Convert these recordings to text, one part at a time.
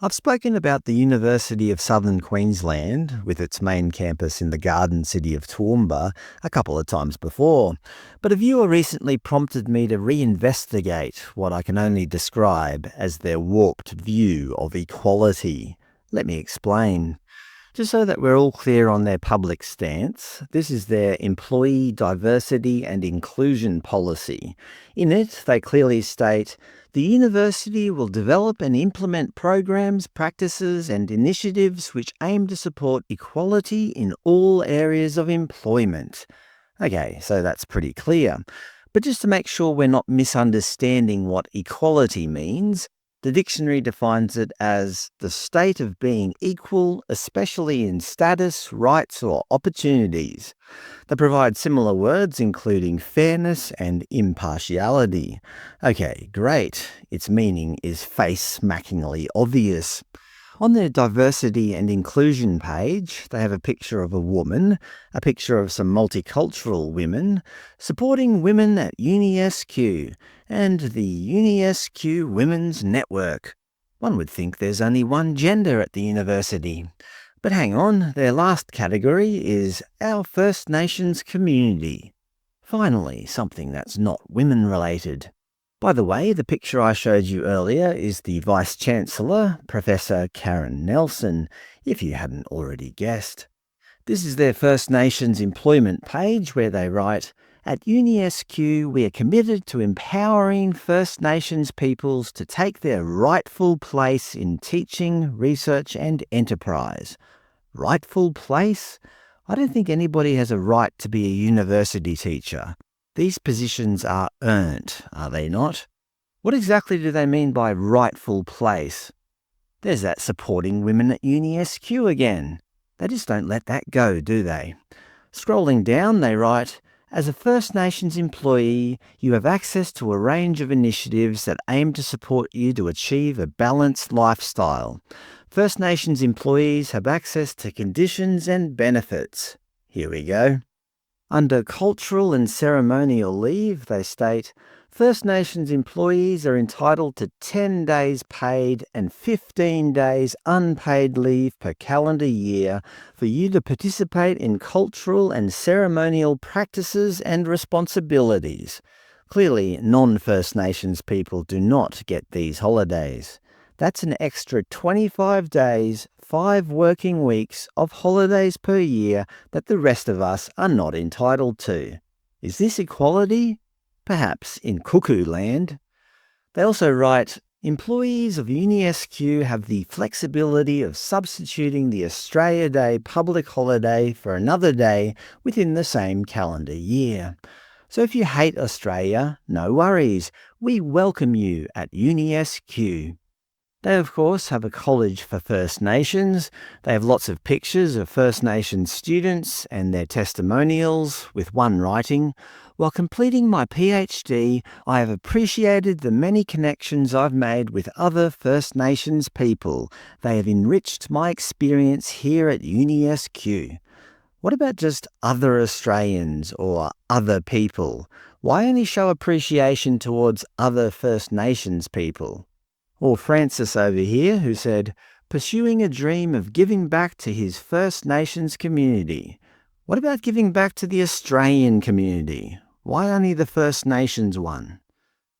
I've spoken about the University of Southern Queensland, with its main campus in the Garden City of Toowoomba, a couple of times before. But a viewer recently prompted me to reinvestigate what I can only describe as their warped view of equality. Let me explain. Just so that we're all clear on their public stance, this is their employee diversity and inclusion policy. In it, they clearly state, the university will develop and implement programs, practices and initiatives which aim to support equality in all areas of employment. Okay, so that's pretty clear. But just to make sure we're not misunderstanding what equality means, the dictionary defines it as the state of being equal, especially in status, rights, or opportunities. They provide similar words including fairness and impartiality. Okay, great. Its meaning is face-smackingly obvious. On their diversity and inclusion page, they have a picture of a woman, a picture of some multicultural women, supporting women at UniSQ, and the UniSQ Women's Network. One would think there's only one gender at the university. But hang on, their last category is our First Nations community. Finally, something that's not women-related. By the way, the picture I showed you earlier is the Vice-Chancellor, Professor Karen Nelson, if you hadn't already guessed. This is their First Nations employment page where they write, at UniSQ, we are committed to empowering First Nations peoples to take their rightful place in teaching, research and enterprise. Rightful place? I don't think anybody has a right to be a university teacher. These positions are earned, are they not? What exactly do they mean by rightful place? There's that supporting women at UniSQ again. They just don't let that go, do they? Scrolling down, they write, as a First Nations employee, you have access to a range of initiatives that aim to support you to achieve a balanced lifestyle. First Nations employees have access to conditions and benefits. Here we go. Under cultural and ceremonial leave, they state, First Nations employees are entitled to 10 days paid and 15 days unpaid leave per calendar year for you to participate in cultural and ceremonial practices and responsibilities. Clearly, non-First Nations people do not get these holidays. That's an extra 25 days, 5 working weeks of holidays per year that the rest of us are not entitled to. Is this equality? Perhaps in cuckoo land. They also write, employees of UniSQ have the flexibility of substituting the Australia Day public holiday for another day within the same calendar year. So if you hate Australia, no worries. We welcome you at UniSQ. They, of course, have a college for First Nations. They have lots of pictures of First Nations students and their testimonials, with one writing, while completing my PhD, I have appreciated the many connections I've made with other First Nations people. They have enriched my experience here at UniSQ. What about just other Australians or other people? Why only show appreciation towards other First Nations people? Or Francis over here, who said, pursuing a dream of giving back to his First Nations community. What about giving back to the Australian community? Why only the First Nations one?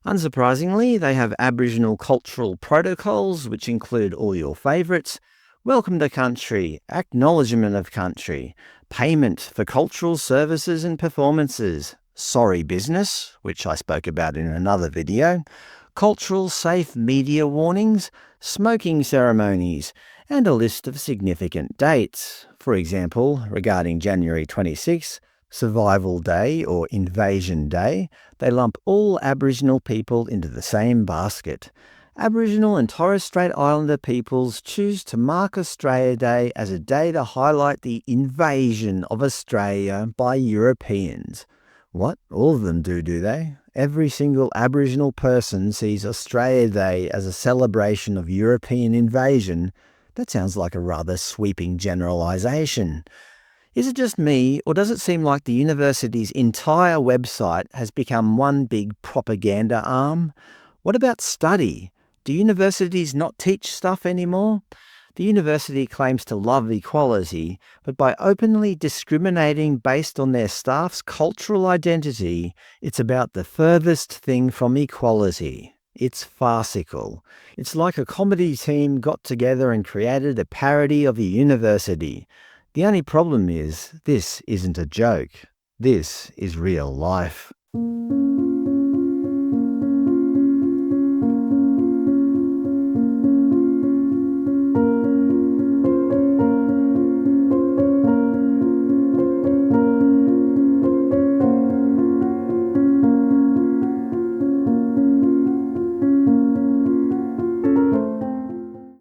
Unsurprisingly, they have Aboriginal cultural protocols, which include all your favourites: welcome to country, acknowledgement of country, payment for cultural services and performances, sorry business, which I spoke about in another video, cultural safe media warnings, smoking ceremonies, and a list of significant dates. For example, regarding January 26, Survival Day or Invasion Day, they lump all Aboriginal people into the same basket. Aboriginal and Torres Strait Islander peoples choose to mark Australia Day as a day to highlight the invasion of Australia by Europeans. What? All of them do they? Every single Aboriginal person sees Australia Day as a celebration of European invasion. That sounds like a rather sweeping generalisation. Is it just me, or does it seem like the university's entire website has become one big propaganda arm? What about study? Do universities not teach stuff anymore? The university claims to love equality, but by openly discriminating based on their staff's cultural identity, it's about the furthest thing from equality. It's farcical. It's like a comedy team got together and created a parody of a university. The only problem is, this isn't a joke. This is real life.